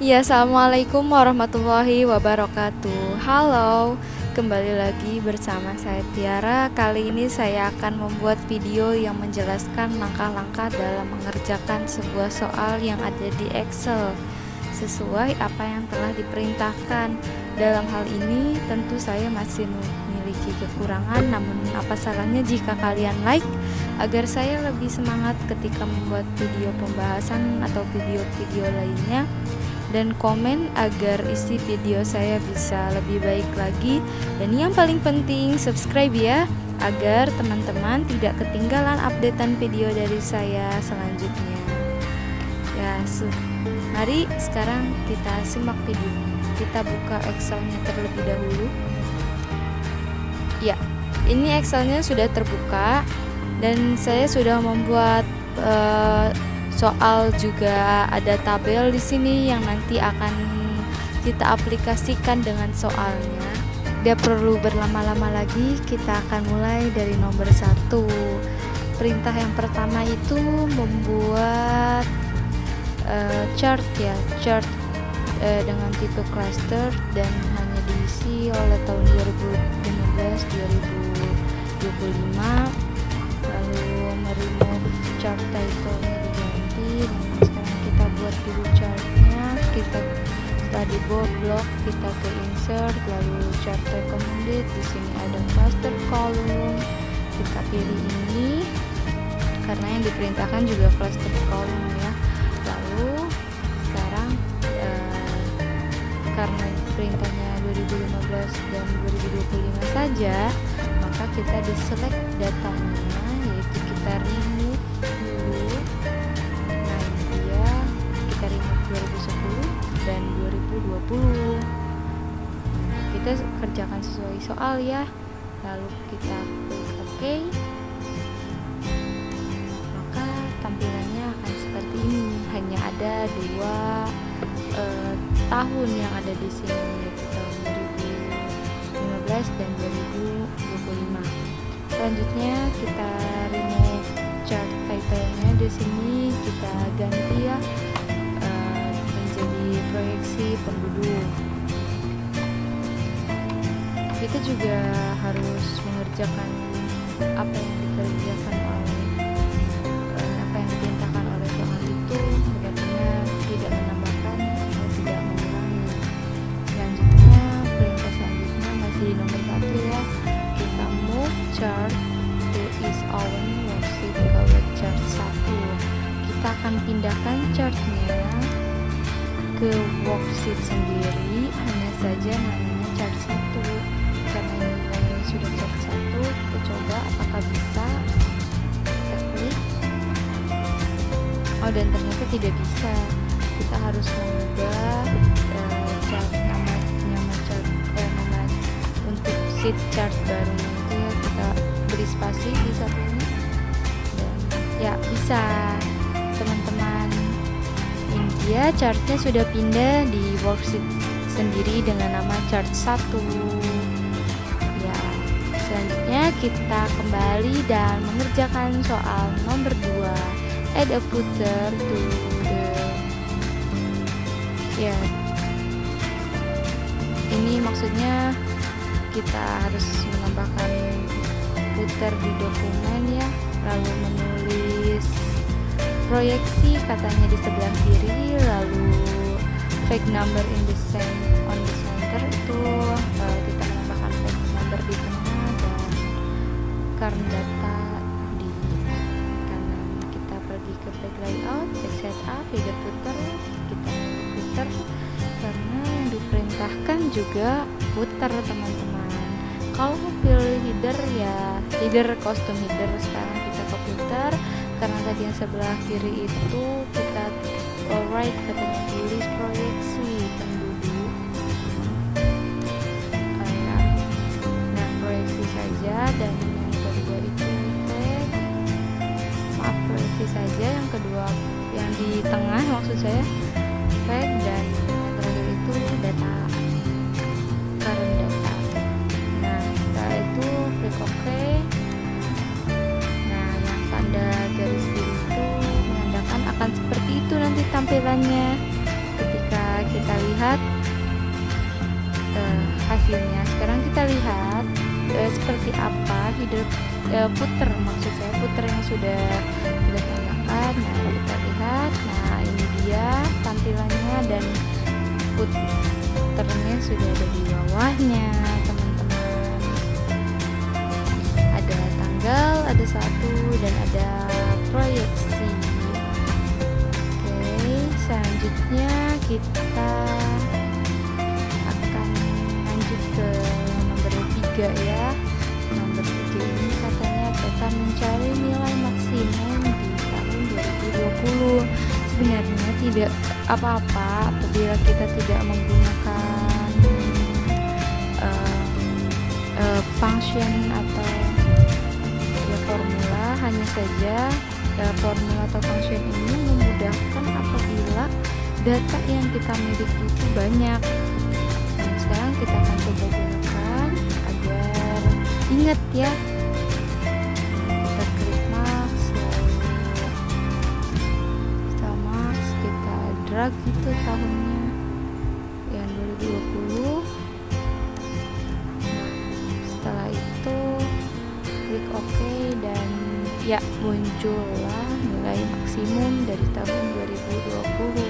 Ya, assalamualaikum warahmatullahi wabarakatuh. Halo, kembali lagi bersama saya Tiara. Kali ini saya akan membuat video yang menjelaskan langkah-langkah dalam mengerjakan sebuah soal yang ada di Excel sesuai apa yang telah diperintahkan. Dalam hal ini tentu saya masih memiliki kekurangan, namun apa salahnya jika kalian like agar saya lebih semangat ketika membuat video pembahasan atau video-video lainnya, dan komen agar isi video saya bisa lebih baik lagi. Dan yang paling penting, subscribe ya, agar teman-teman tidak ketinggalan updatean video dari saya selanjutnya. Ya, mari sekarang kita simak videonya. Kita buka Excelnya terlebih dahulu. Ya, ini Excelnya sudah terbuka dan saya sudah membuat soal, juga ada tabel di sini yang nanti akan kita aplikasikan dengan soalnya. Tidak perlu berlama-lama lagi, kita akan mulai dari nomor 1. Perintah yang pertama itu membuat chart ya, chart dengan tipe cluster dan hanya diisi oleh tahun 2015-2025. Lalu remove chart title-nya diganti. Sekarang kita buat dulu chartnya. Kita setelah di blok kita ke insert, lalu chart recommended. Di sini ada cluster column, kita pilih ini karena yang diperintahkan juga cluster column ya. Lalu sekarang karena perintahnya 2015 dan 2025 saja, maka kita di select datanya, yaitu kita remove dulu. Nah, ini dia, kita remove 2010 dan 2020. Nah, kita kerjakan sesuai soal ya. Lalu kita klik OK, maka tampilannya akan seperti ini. Hanya ada 2 tahun yang ada di sini, yaitu tahun 2015 dan 2025. Selanjutnya kita remove chart title-nya. Di sini kita ganti ya menjadi proyeksi penduduk. Kita juga harus mengerjakan apa yang dikerjakan oleh apa yang diperintahkan oleh soal itu, artinya tidak menambahkan atau tidak mengurangi. Selanjutnya, perintah selanjutnya masih di nomor 1 ya. Kita move chart to its own worksheet ke chart 1. Kita akan pindahkan chartnya ke worksheet sendiri, hanya saja namanya chart 1. Karena ini sudah chart 1, kita coba apakah bisa. Kita klik. Oh, dan ternyata tidak bisa. Kita harus mengubah chart, nama chart, nama untuk sheet chart baru itu ya, kita beri spasi di satunya. Dan ya, bisa teman-teman. Ini dia, chartnya sudah pindah di worksheet sendiri dengan nama chart 1 ya. Selanjutnya kita kembali dan mengerjakan soal nomor 2, add a footer to the ya. Ini maksudnya kita harus menambahkan footer di dokumen ya, lalu menulis proyeksi katanya di sebelah kiri, lalu fake number in the on the center itu kita menambahkan fake number di tengah dan current data di kanan. Kita pergi ke fake layout, fake setup, header footer, kita footer karena yang diperintahkan juga footer teman-teman. Kalau pilih header ya header, custom header. Sekarang kita ke footer karena tadi yang sebelah kiri itu kita alright, katanya tulis proyeksi penduduk. Nah, proyeksi saja. Dan yang kedua itu proyeksi saja. Yang kedua, yang di tengah maksud saya fake, dan yang terakhir itu data, current data. Nah, setelah itu klik OK. Nah, yang tanda garis biru itu menandakan akan seperti itu nanti tampilannya ketika kita membuat hasilnya. Sekarang kita lihat seperti apa puter, maksud saya puter yang sudah tambahkan. Nah, kita lihat, nah ini dia tampilannya, dan puternya sudah ada di bawahnya, teman-teman. Ada tanggal, ada satu, dan ada proyeksi. Oke, selanjutnya kita akan lanjut ke nomor 3 ya. Nomor 3 ini katanya tetap mencari nilai maksimum di tahun 2020. Sebenarnya tidak apa-apa apabila kita tidak menggunakan function atau ya formula, hanya saja formula atau function ini memudahkan apabila data yang kita miliki itu banyak. Dan sekarang kita akan coba gunakan agar ingat ya. Kita klik max, lalu setelah max kita drag itu tahunnya yang 2020. Setelah itu klik OK, dan ya muncullah nilai maksimum dari tahun 2020.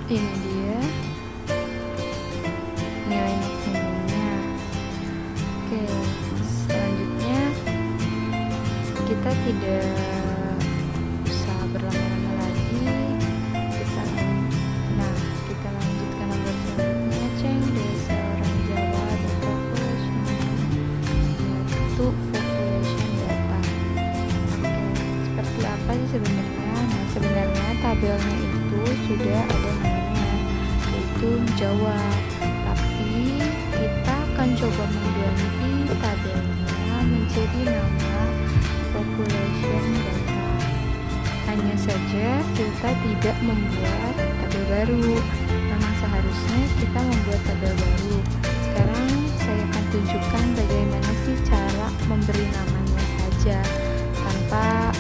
Ini dia nilai maksimumnya. Oke, selanjutnya kita tidak usah berlama-lama lagi. Kita lanjutkan nomor selanjutnya, ceng desa orang Jawa data population, yaitu population data. Oke, seperti apa sih sebenarnya? Nah, sebenarnya tabelnya itu sudah ada namanya, yaitu Jawa, tapi kita akan coba mengganti tabelnya menjadi nama population data. Hanya saja kita tidak membuat tabel baru. Memang seharusnya kita membuat tabel baru. Sekarang saya akan tunjukkan bagaimana sih cara memberi namanya saja tanpa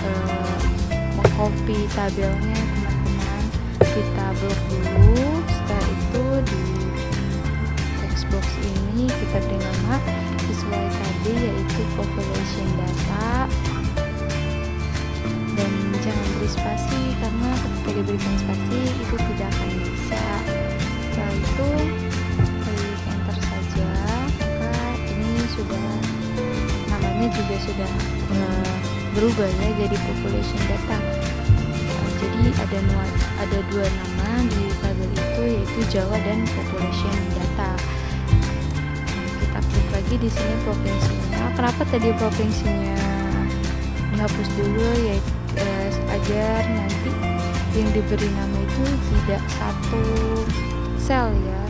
mengcopy tabelnya, teman-teman. Kita blok dulu. Setelah itu di text box ini kita beri nama sesuai tadi, yaitu population data. Dan jangan beri spasi, karena ketika diberikan spasi itu tidak akan bisa. Setelah itu klik enter saja, maka ini sudah namanya juga sudah berubah ya, jadi population data. Jadi ada dua nama di tabel itu, yaitu Jawa dan population data. Kita klik lagi di sini provinsinya. Kenapa tadi provinsinya dihapus dulu, yaitu agar nanti yang diberi nama itu tidak satu sel ya.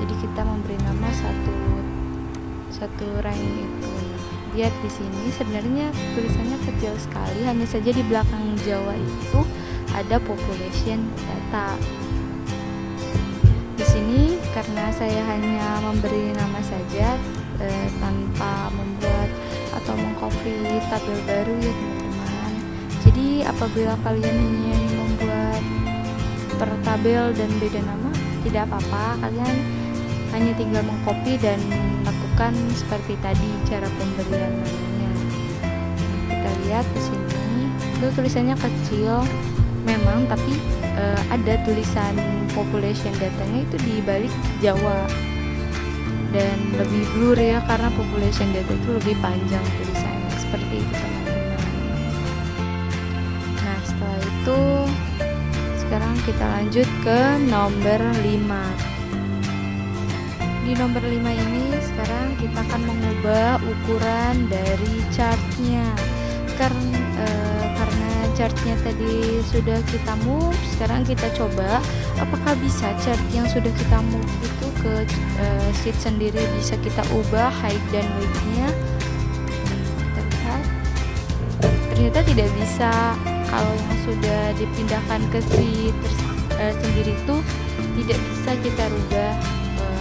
Jadi kita memberi nama satu rank itu. Lihat di sini sebenarnya tulisannya kecil sekali, hanya saja di belakang Jawa itu ada population data. Di sini karena saya hanya memberi nama saja tanpa membuat atau mengcopy tabel baru ya teman-teman. Jadi apabila kalian ingin membuat per tabel dan beda nama, tidak apa-apa, kalian hanya tinggal mengcopy dan lakukan seperti tadi cara pemberian namanya. Kita lihat di sini, itu tulisannya kecil memang, tapi ada tulisan population datanya itu di balik Jawa dan lebih blur ya, karena population data itu lebih panjang tulisannya seperti itu teman-teman. Nah setelah itu sekarang kita lanjut ke nomor 5. Di nomor 5 ini sekarang kita akan mengubah ukuran dari chartnya. Karena chartnya tadi sudah kita move, sekarang kita coba apakah bisa chart yang sudah kita move itu ke sheet sendiri bisa kita ubah height dan width-nya. Kita lihat ternyata tidak bisa. Kalau yang sudah dipindahkan ke sheet sendiri itu tidak bisa kita rubah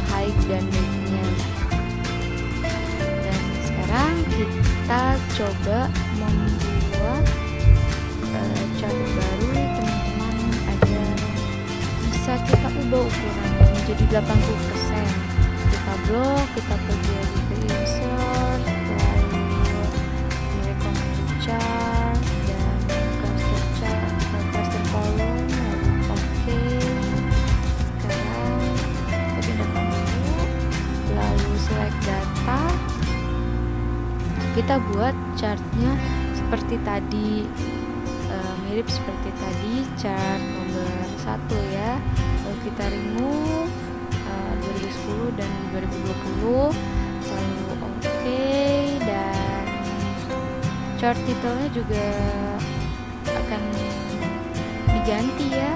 height dan width-nya. Dan sekarang kita coba membuat chart baru teman-teman agar bisa kita ubah ukurannya menjadi 80%. Kita blok, kita pergi lagi ke insert, lalu di recommended chart dan cluster chart, cluster column, lalu oke. Sekarang kita pindahkan dulu, lalu select data. Kita buat chartnya seperti tadi, mirip seperti tadi chart nomor 1 ya. Lalu kita remove 2010 dan 2020, lalu oke, dan chart titelnya juga akan diganti ya,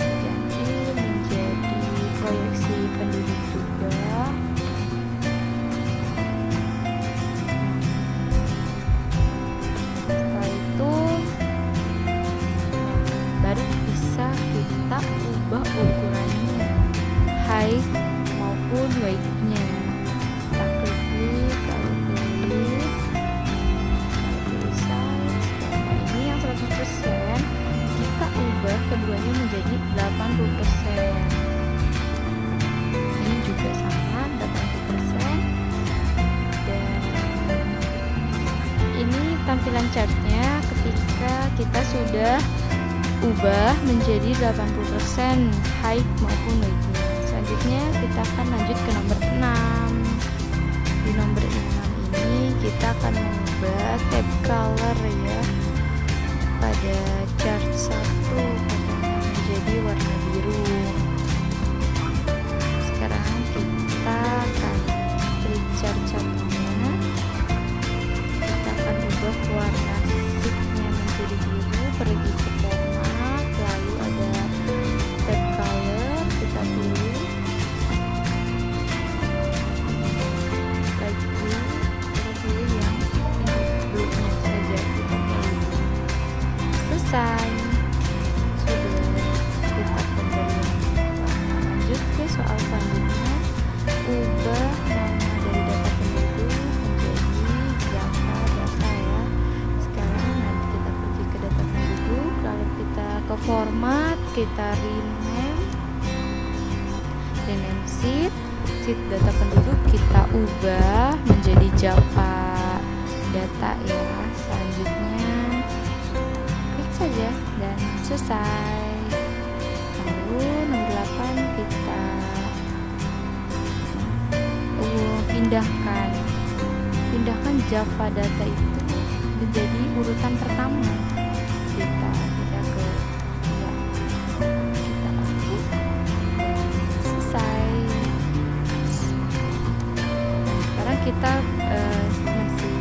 ganti menjadi proyeksi penduduk juga. Setelah itu baru bisa kita ubah ukurannya, height maupun weight-nya. Kita klik, lalu pilih size. Nah, ini yang 100%, kita ubah keduanya menjadi 80%. Ini juga sama 80%. Dan ini tampilan chartnya ketika kita sudah ubah menjadi 80% height maupun weight-nya. Selanjutnya kita akan lanjut ke nomor 6. Di nomor 6 ini kita akan mengubah tab color ya, pada chart 1 menjadi warna biru. Sekarang kita akan klik chart-chartnya, kita akan ubah warna sheet-nya menjadi biru, pergi ke format, lalu ada tab color, kita pilih light blue, kita pilih yang blue-nya saja, kita pilih. Selesai, sudah kita kembali. Lanjut ke soal selanjutnya, ubah nama dari data penduduk menjadi Java data ya. Sekarang nanti kita pergi ke data penduduk, lalu kita ke format, kita rename sheet data penduduk, kita ubah menjadi Java data ya. Selanjutnya klik saja dan selesai. Lalu nomor 8 kita pindahkan Java data itu menjadi urutan pertama. Kita pindah ke ya, kita upload dan selesai. Sekarang kita masih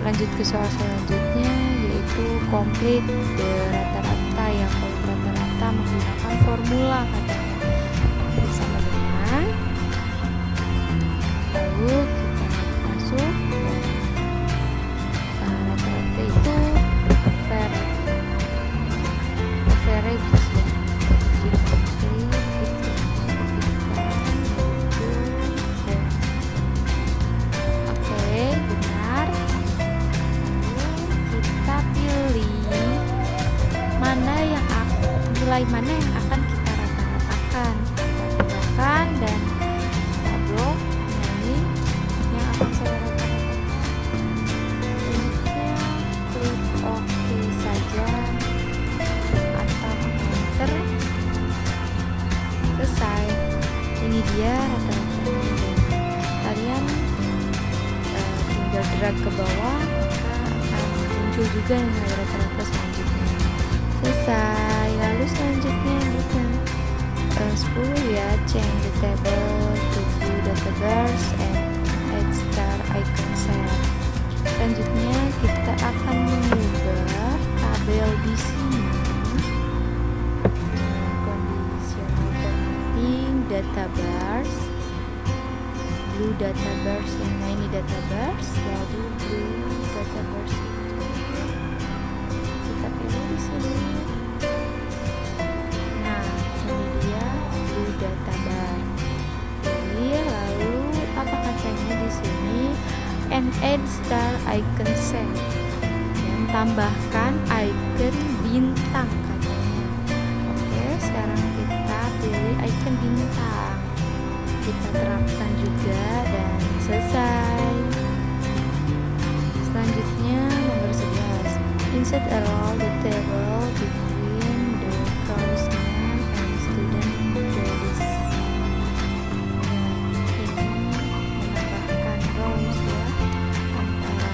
lanjut ke soal selanjutnya, yaitu complete the rata-rata ya. Kalau rata-rata menggunakan formula katanya bersama dengan, lalu kita masuk dan rata-rata itu averages ya. Kita klik oke, benar. Lalu kita pilih nilai mana yang akan kita rata-ratakan. Kita pindahkan dan kita blok. Nah, ini yang akan saya rata-ratakan. Selanjutnya klik OK saja atau enter. Selesai. Ini dia rata-ratanya. Kalian tinggal drag ke bawah, maka akan muncul juga nilai rata-rata selanjutnya. Selesai. Lalu selanjutnya bukan 10 ya, change the table to view data bars and add star icon cell. Selanjutnya kita akan mengubah tabel di sini. Conditional formatting data bars, blue data bars, yang ini data bars, lalu blue data bars itu kita pilih di sini. Nah, ini dia blue data bar. Pilih, lalu apa katanya di sini? And add star icon cell, dan tambahkan icon bintang katanya. terapkan juga dan selesai. Selanjutnya nomor 11, insert all the table between the course name and student credits. Ini menambahkan rows ya antara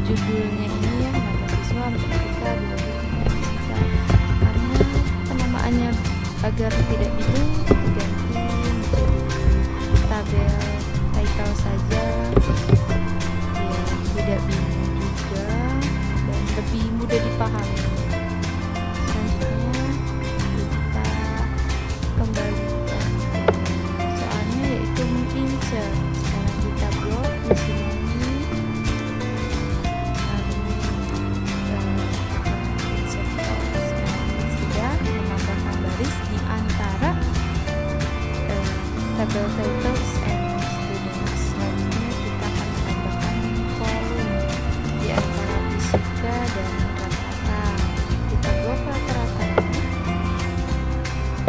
judulnya ini ya, nama siswa, matematika, biologi, fisika. Karena penamaannya agar tidak bingung, diganti menjadi tabel title saja biar tidak bingung juga dan lebih mudah dipahami. Selanjutnya kita kembalikan ke soalnya, yaitu menginsert. Sekarang kita blok di sini. Di antara tabel titles and students. Selanjutnya kita akan menambahkan kolom di antara fisika dan rata-rata. Kita blok rata-ratanya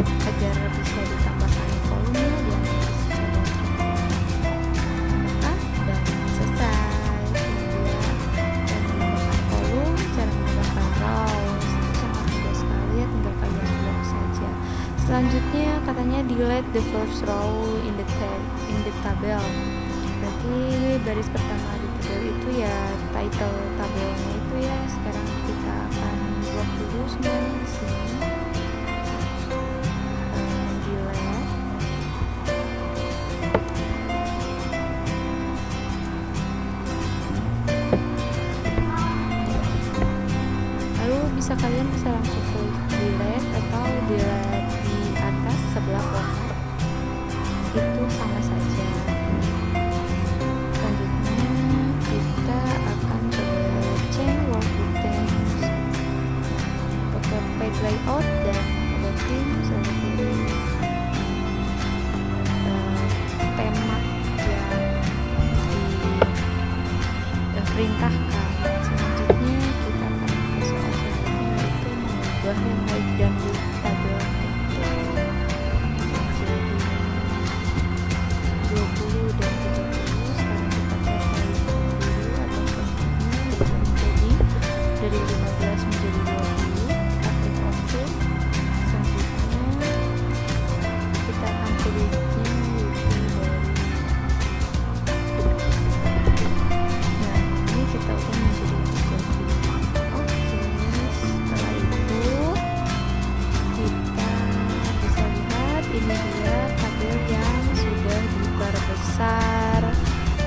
agar bisa ditambahkan kolomnya di antara fisika dan selesai. Kemudian dan menambahkan kolom, cara menambahkan rows itu sangat mudah sekali ya, tinggal kalian blok saja. Selanjutnya katanya delete the first row in the table. Berarti baris pertama di tabel itu ya title tabelnya itu ya. Sekarang kita akan blok dulu semuanya di sini. Delete. Lalu kalian bisa langsung klik delete atau delete di atas sebelah kotak, itu sama saja. Selanjutnya kita akan coba change work details, pakai page layout dan editing seperti tema yang diperintahkan. Selanjutnya kita akan ke soal selanjutnya, yaitu mengubah yang height dan width tabelnya itu menjadi 20 dan 30. Sekarang kita cek height dulu atau contohnya menjadi dari 15 menjadi 20. Kita klik OK. Selanjutnya kita akan pilihnya yaitu dari, nah ini kita akan menjadi oke. Setelah itu kita bisa lihat ini dia tabel yang sudah diperbesar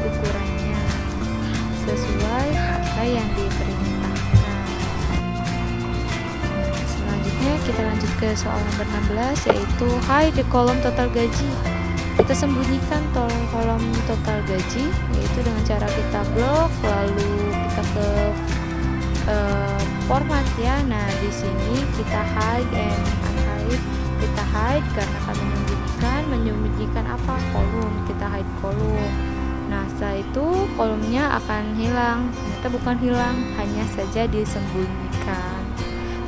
ukurannya sesuai apa yang diperintahkan. Selanjutnya kita lanjut ke soal nomor 16, yaitu hide the column total gaji. Kita sembunyikan kolom total gaji, yaitu dengan cara kita blok, lalu kita ke format ya. Nah di sini kita hide and unhide. Kita hide karena akan menyembunyikan apa, kolom. Kita hide kolom. Nah setelah itu kolomnya akan hilang. Ternyata bukan hilang, hanya saja disembunyikan.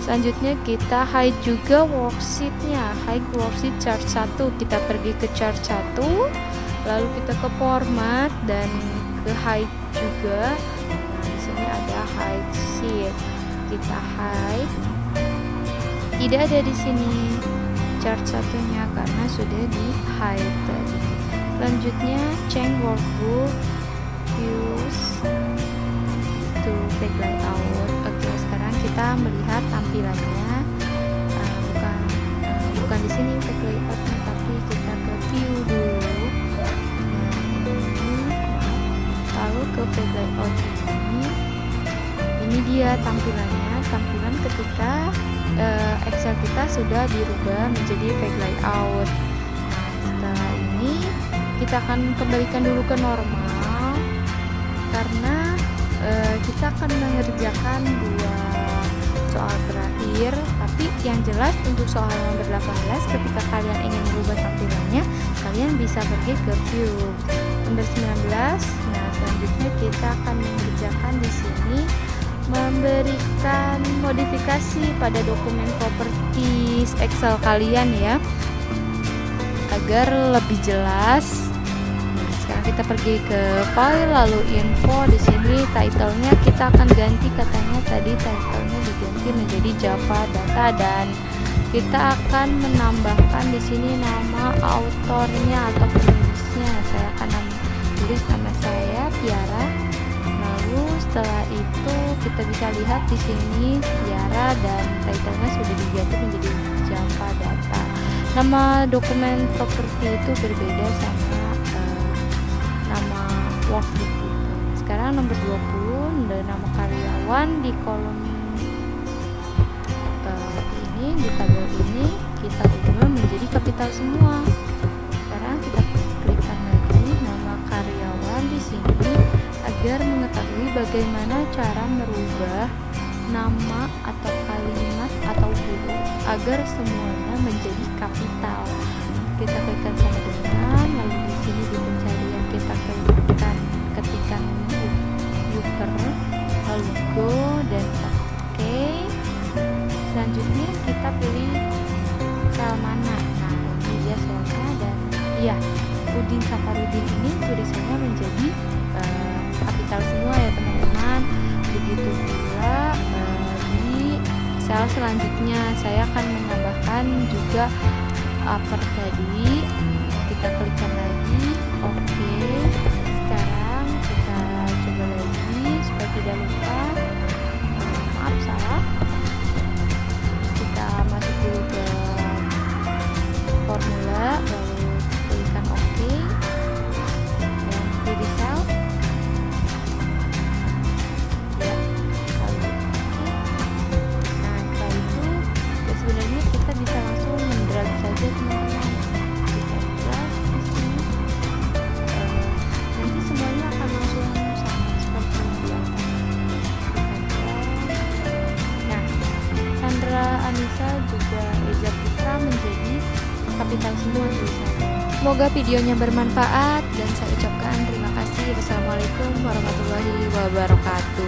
Selanjutnya kita hide juga worksheetnya, hide worksheet chart 1. Kita pergi ke chart 1, lalu kita ke format dan ke hide juga. Nah di sini ada hide sheet, kita hide. Tidak ada di sini chart satunya karena sudah di hide tadi. Selanjutnya change workbook views to page layout. Oke, sekarang kita melihat tampilannya, bukan di sini page layoutnya, tapi kita ke view dulu. Lalu ke page layout ini dia tampilannya, tampilan ketika Excel kita sudah dirubah menjadi page layout. Nah setelah ini kita akan kembalikan dulu ke normal karena kita akan mengerjakan 2 soal terakhir. Tapi yang jelas untuk soal nomor 18, ketika kalian ingin merubah tampilannya, kalian bisa pergi ke view. Nomor 19, nah selanjutnya kita akan mengerjakan di sini memberikan modifikasi pada dokumen properties Excel kalian ya, agar lebih jelas. Nah, sekarang kita pergi ke file lalu info. Di sini title-nya kita akan ganti, katanya tadi title-nya diganti menjadi Java Data, dan kita akan menambahkan di sini nama autornya atau penulisnya. Saya akan tulis nama saya Tiara. Lalu setelah itu kita bisa lihat di sini Tiara dan title-nya sudah diganti menjadi Java Data. Nama dokumen properti itu berbeda sama nama workbook itu. Sekarang nomor 20, nama karyawan di kolom ini, di tabel ini kita ubah menjadi kapital semua. Sekarang kita klikkan lagi nama karyawan di sini agar mengetahui bagaimana cara merubah nama atau kalimat atau huruf agar semuanya menjadi kapital. Kita klikkan sama dengan, lalu di sini di pencarian kita ketikkan Uber, lalu go dan OK. Selanjutnya kita pilih sel mana. Nah, ini dia selnya, dan iya, Udin Safarudin ini tulisannya menjadi kapital semua ya teman-teman. Begitu pula di sel selanjutnya saya akan menambahkan juga upper tadi. Kita klikkan lagi oke. Sekarang kita coba lagi supaya tidak lupa. Maaf salah. Kita masuk dulu ke formula, lalu klikkan oke dan pilih sel. Sebenarnya kita bisa langsung mendrag saja teman-teman. Kita drag di sini, nanti semuanya akan langsung sama seperti yang di atas. Nah, Sandra Anissa juga Eza Putra menjadi kapital semua tulisannya. Semoga videonya bermanfaat dan saya ucapkan terima kasih. Wassalamualaikum warahmatullahi wabarakatuh.